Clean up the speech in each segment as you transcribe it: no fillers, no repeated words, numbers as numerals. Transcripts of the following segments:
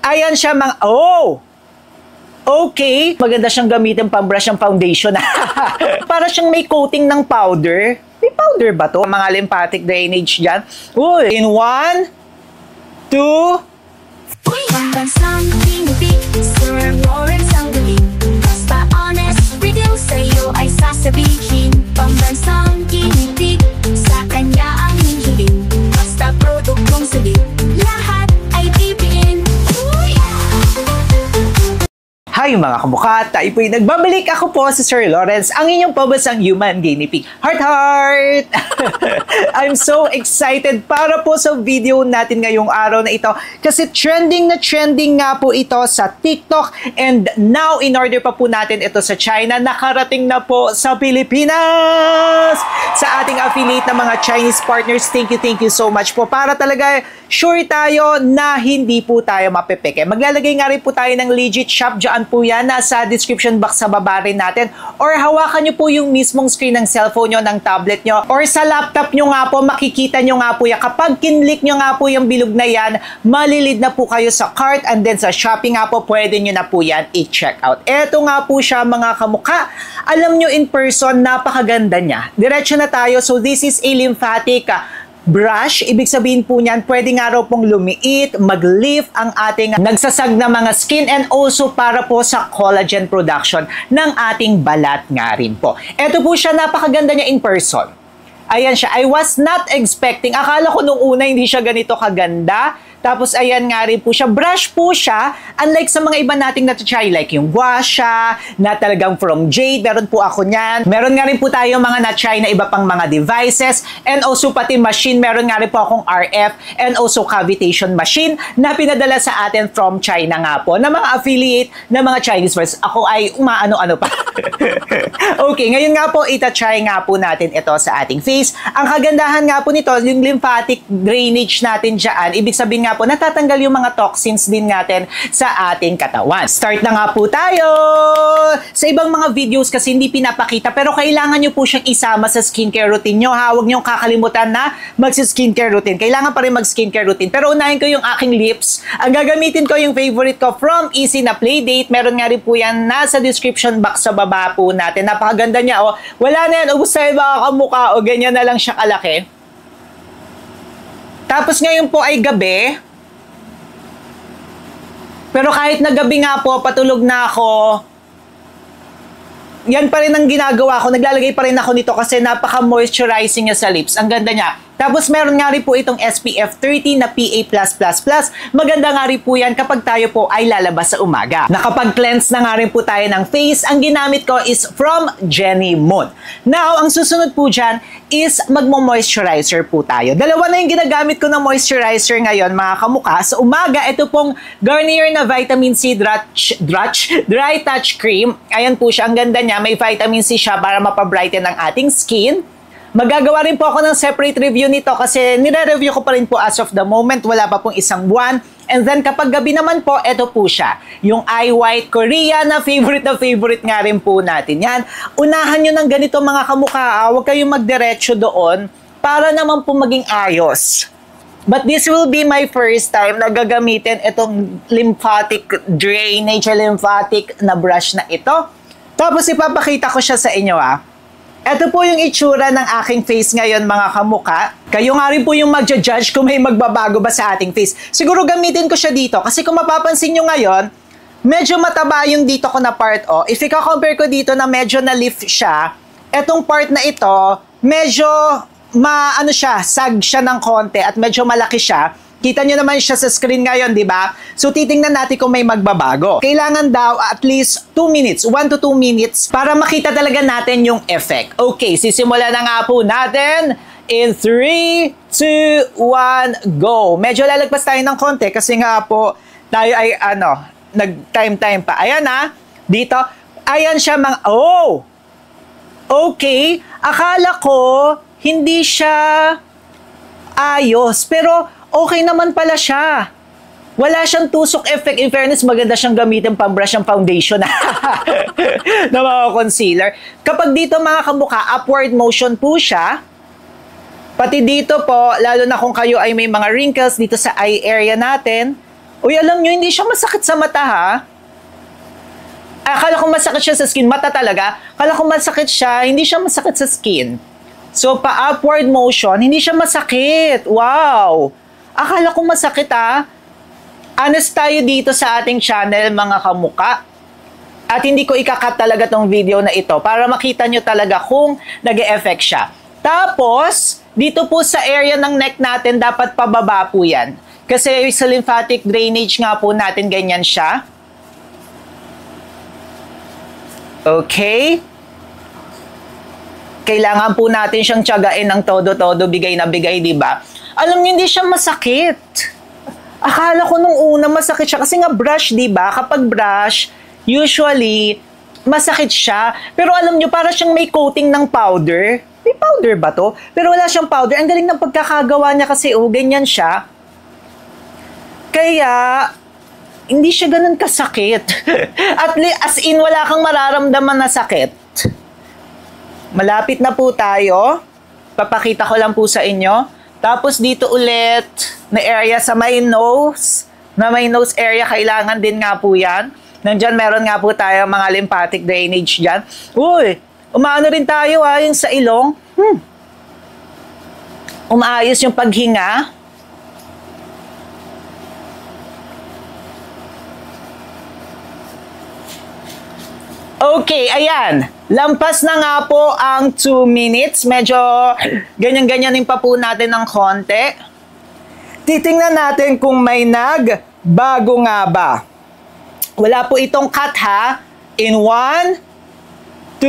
Ayan siya mga... Oh! Okay. Maganda siyang gamitin pang-brush ang foundation. Para siyang may coating ng powder. May powder ba to? Mga lymphatic drainage dyan. Uy! In 1, 2... Pambansang Kinipig, Sir Lawrence ang galing. Basta honest, review sa'yo ay sasabihin. Pambansang Kinipig, sa kanya ang hihiling. Basta produktong sabi, lahat ay bibiin. Hi mga kamukha, tayo po'y nagbabalik. Ako po si Sir Lawrence, ang inyong pambansang human guinea pig. Heart, heart! I'm so excited para po sa video natin ngayong araw na ito kasi trending na trending nga po ito sa TikTok and now in order pa po natin ito sa China, nakarating na po sa Pilipinas! Sa ating affiliate na mga Chinese partners, thank you so much po para talaga sure tayo na hindi po tayo mapepeke. Maglalagay nga rin po tayo ng legit shop dyan po yan, nasa description box sa baba rin natin. Or hawakan nyo po yung mismong screen ng cellphone nyo, ng tablet nyo, or sa laptop nyo nga po, makikita nyo nga po yan. Kapag kinlik nyo nga po yung bilog na yan, malilid na po kayo sa cart and then sa shopping nga po, pwede nyo na po yan i-check out. Eto nga po siya mga kamukha. Alam nyo in person, napakaganda niya. Diretso na tayo. So this is a lymphatic brush. Ibig sabihin po niyan, pwede nga raw pong lumiit, mag-lift ang ating nagsasag na mga skin and also para po sa collagen production ng ating balat nga rin po. Ito po siya, napakaganda niya in person. Ayan siya. I was not expecting. Akala ko nung una hindi siya ganito kaganda. Tapos ayan nga rin po siya. Brush po siya. Unlike sa mga iba nating na-try like yung gua siya, na talagang from jade. Meron po ako niyan. Meron nga rin po tayo mga na-try na iba pang mga devices. And also pati machine. Meron nga rin po akong RF and also cavitation machine na pinadala sa atin from China nga po. Na mga affiliate na mga Chinese first. Ako ay umaano-ano pa. Okay, ngayon nga po ita-try nga po natin ito sa ating face. Ang kagandahan nga po nito, yung lymphatic drainage natin dyan, ibig sabihin nga po, natatanggal yung mga toxins din natin sa ating katawan. Start na nga po tayo! Sa ibang mga videos kasi hindi pinapakita, pero kailangan nyo po siyang isama sa skincare routine nyo. Ha? Huwag nyo kakalimutan na mag-skincare routine. Kailangan pa rin mag-skincare routine. Pero unahin ko yung aking lips. Ang gagamitin ko yung favorite ko from Easy na Playdate. Meron nga rin po yan nasa description box sa baba po natin. Napakaganda niya. Oh. Wala na yan. Ubus tayo baka kamukha. O ganyan na lang siya kalaki. Tapos ngayon po ay gabi. Pero kahit na gabi nga po, patulog na ako. Yan pa rin ang ginagawa ko. Naglalagay pa rin ako nito kasi napaka-moisturizing niya sa lips. Ang ganda niya. Tapos meron nga rin po itong SPF 30 na PA+++. Maganda nga rin po yan kapag tayo po ay lalabas sa umaga. Nakapag-cleanse na nga rin po tayo ng face. Ang ginamit ko is from Jenny Moon. Now, ang susunod po dyan is magmo-moisturizer po tayo. Dalawa na yung ginagamit ko na moisturizer ngayon, mga kamukha. Sa umaga, ito pong Garnier na Vitamin C Dry Touch Cream. Ayan po siya. Ang ganda niya. May vitamin C siya para mapabrighten ang ating skin. Magagawa rin po ako ng separate review nito kasi nire-review ko pa rin po as of the moment. Wala pa pong isang buwan. And then kapag gabi naman po, ito po siya. Yung Eye White Korea na favorite nga rin po natin. Yan. Unahan nyo ng ganito mga kamukha. Huwag kayong magdiretso doon para naman po maging ayos. But this will be my first time na gagamitin itong lymphatic drainage, lymphatic na brush na ito. Tapos ipapakita ko siya sa inyo Ito po yung itsura ng aking face ngayon mga kamukha. Kayo nga rin po yung magja-judge kung may magbabago ba sa ating face. Siguro gamitin ko siya dito kasi kung mapapansin nyo ngayon, medyo mataba yung dito ko na part If i-compare ko dito na medyo na-lift siya, etong part na ito, medyo sag siya ng konti at medyo malaki siya. Kita nyo naman siya sa screen ngayon, di ba? So, titingnan natin kung may magbabago. Kailangan daw at least 2 minutes, 1 to 2 minutes para makita talaga natin yung effect. Okay, sisimulan na nga po natin. In 3, 2, 1, go! Medyo lalagpas tayo ng konti kasi nga po tayo ay nag-time pa. Ayan dito. Ayan siya mga, okay. Akala ko hindi siya ayos, pero okay naman pala siya. Wala siyang tusok effect. In fairness, maganda siyang gamitin pang-brush ang foundation na mga concealer. Kapag dito mga kamukha, upward motion po siya. Pati dito po, lalo na kung kayo ay may mga wrinkles dito sa eye area natin, Uy, alam nyo, hindi siya masakit sa mata, ha? Akala ko masakit siya sa skin. Mata talaga. Akala ko masakit siya. Hindi siya masakit sa skin. So, pa-upward motion, hindi siya masakit. Wow! Akala ko masakit, ha? Honest tayo dito sa ating channel, mga kamuka. At hindi ko ikakat talaga tong video na ito para makita nyo talaga kung nag-e-effect siya. Tapos, dito po sa area ng neck natin, dapat pababa po yan. Kasi sa lymphatic drainage nga po natin, ganyan siya. Okay? Kailangan po natin siyang tiyagain ng todo-todo, bigay na bigay, di ba? Alam niyo, hindi siya masakit. Akala ko nung una masakit siya kasi nga brush, di ba? Kapag brush, usually, masakit siya. Pero alam niyo, para siyang may coating ng powder. May powder ba to? Pero wala siyang powder. Ang galing ng pagkakagawa niya kasi, oh, ganyan siya. Kaya, hindi siya ganun kasakit. As in, wala kang mararamdaman na sakit. Malapit na po tayo. Papakita ko lang po sa inyo. Tapos dito ulit, na area sa my nose. Na my nose area, kailangan din nga po yan. Nandyan, meron nga po tayo mga lymphatic drainage dyan. Uy, umaano rin tayo yung sa ilong. Umaayos yung paghinga. Okay, ayan. Lampas na nga po ang 2 minutes. Medyo ganyan-ganyanin pa po natin ng konti. Titingnan natin kung may nagbago nga ba. Wala po itong cut, ha. In 1, 2,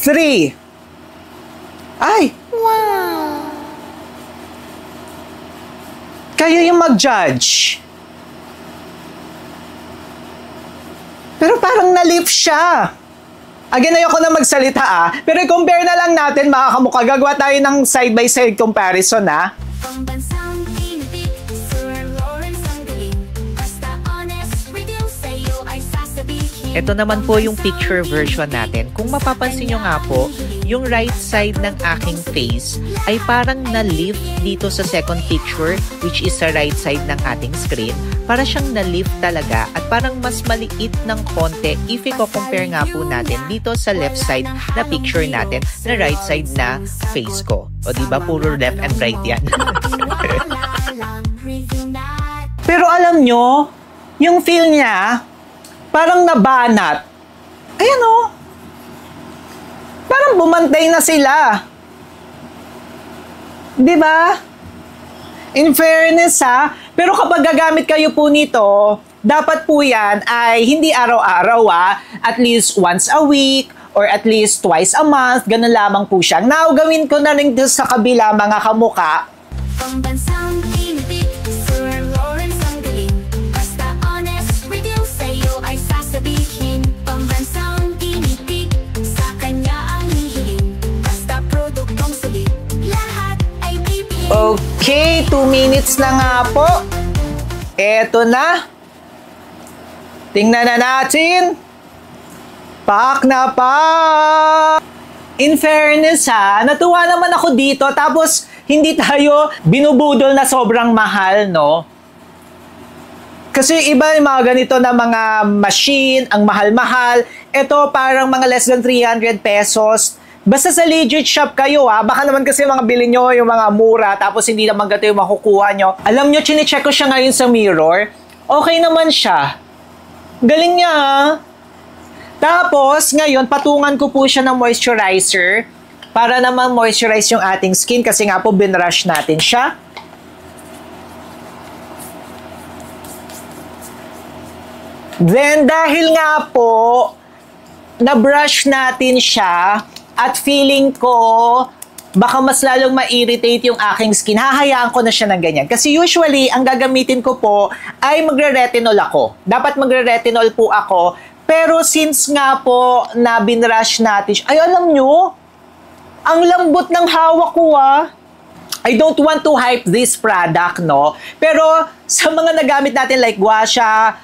3. Ay! Wow! Kayo yung mag-judge. Pero parang na-lift siya. Again, ayoko na magsalita pero i-compare na lang natin mga kamukha. Gagawa tayo ng side-by-side comparison Pambansang tinipid, Sir Lawrence ang galing. Basta honest, review sa'yo ay sasabihin. Ito naman po yung picture version natin. Kung mapapansin nyo nga po, yung right side ng aking face ay parang na-lift dito sa second picture, which is sa right side ng ating screen. Para siyang na-lift talaga at parang mas maliit ng konti if i-compare nga po natin dito sa left side na picture natin na right side na face ko. O diba puro left and right yan? Pero alam nyo, yung feel niya, parang nabanat. Ayan o. Parang bumantay na sila. Diba? In fairness pero kapag gagamit kayo po nito, dapat po yan ay hindi araw-araw at least once a week or at least twice a month, ganun lamang po siya. Now, gawin ko na rin sa kabila mga kamuka. Pambansang tinipid, Sir Lawrence ang galing. Basta honest, review sa'yo ay sasabihin. Pambansang tinipid, sa kanya ang hihiling. Basta produktong sulit, lahat ay bibihin. Okay, 2 minutes na nga po. Eto na. Tingnan na natin. Pak na pak! In fairness natuwa naman ako dito tapos hindi tayo binubudol na sobrang mahal, no? Kasi iba yung mga ganito na mga machine, ang mahal-mahal. Ito parang mga less than 300 pesos. Basta sa legit shop kayo baka naman kasi mga bilhin nyo yung mga mura tapos hindi naman gato yung makukuha nyo. Alam nyo, chinecheck ko siya ngayon sa mirror. Okay naman siya. Galing niya Tapos, ngayon, patungan ko po siya ng moisturizer para naman moisturize yung ating skin kasi nga po binrush natin siya. Then, dahil nga po, na-brush natin siya at feeling ko baka mas lalong ma-irritate yung aking skin, hahayaan ko na siya ng ganyan. Kasi usually, ang gagamitin ko po ay magre-retinol ako. Dapat magre-retinol po ako. Pero since nga po na binrush natin, ay alam nyo, ang lambot ng hawak ko I don't want to hype this product, no? Pero sa mga nagamit natin like gua sha,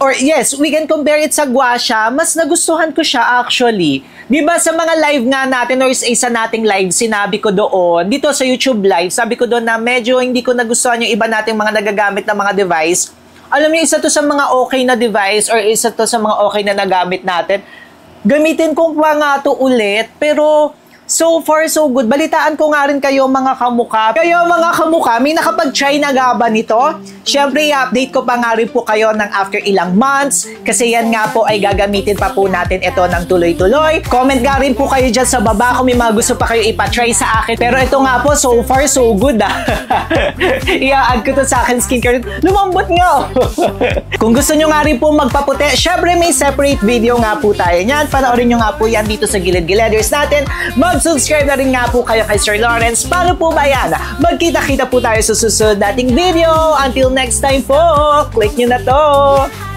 or yes, we can compare it sa gua sha, mas nagustuhan ko siya actually. Diba sa mga live nga natin or sa isa nating live, sinabi ko doon, dito sa YouTube live, sabi ko doon na medyo hindi ko nagustuhan yung iba nating mga nagagamit na mga device. Alam niyo, isa to sa mga okay na device or isa to sa mga okay na nagamit natin. Gamitin ko pa nga to ulit, pero so far so good. Balitaan ko nga rin kayo mga kamukha. Kayo mga kamukha, may nakapag-try na nga ba nito? Siyempre, i-update ko pa nga rin po kayo ng after ilang months kasi yan nga po ay gagamitin pa po natin ito ng tuloy-tuloy. Comment nga rin po kayo dyan sa baba kung may mga gusto pa kayo ipa-try sa akin. Pero ito nga po, so far so good I-add ko to sa akin skincare. Lumambot nga Kung gusto nyo nga rin po magpaputi, syempre may separate video nga po tayo niyan. Panoorin nyo nga po yan dito sa gilid-gileders natin. Mag-subscribe na rin nga po kayo kay Sir Lawrence. Paano po ba yan? Magkita-kita po tayo sa susunod nating video. Until next time po, click nyo na to.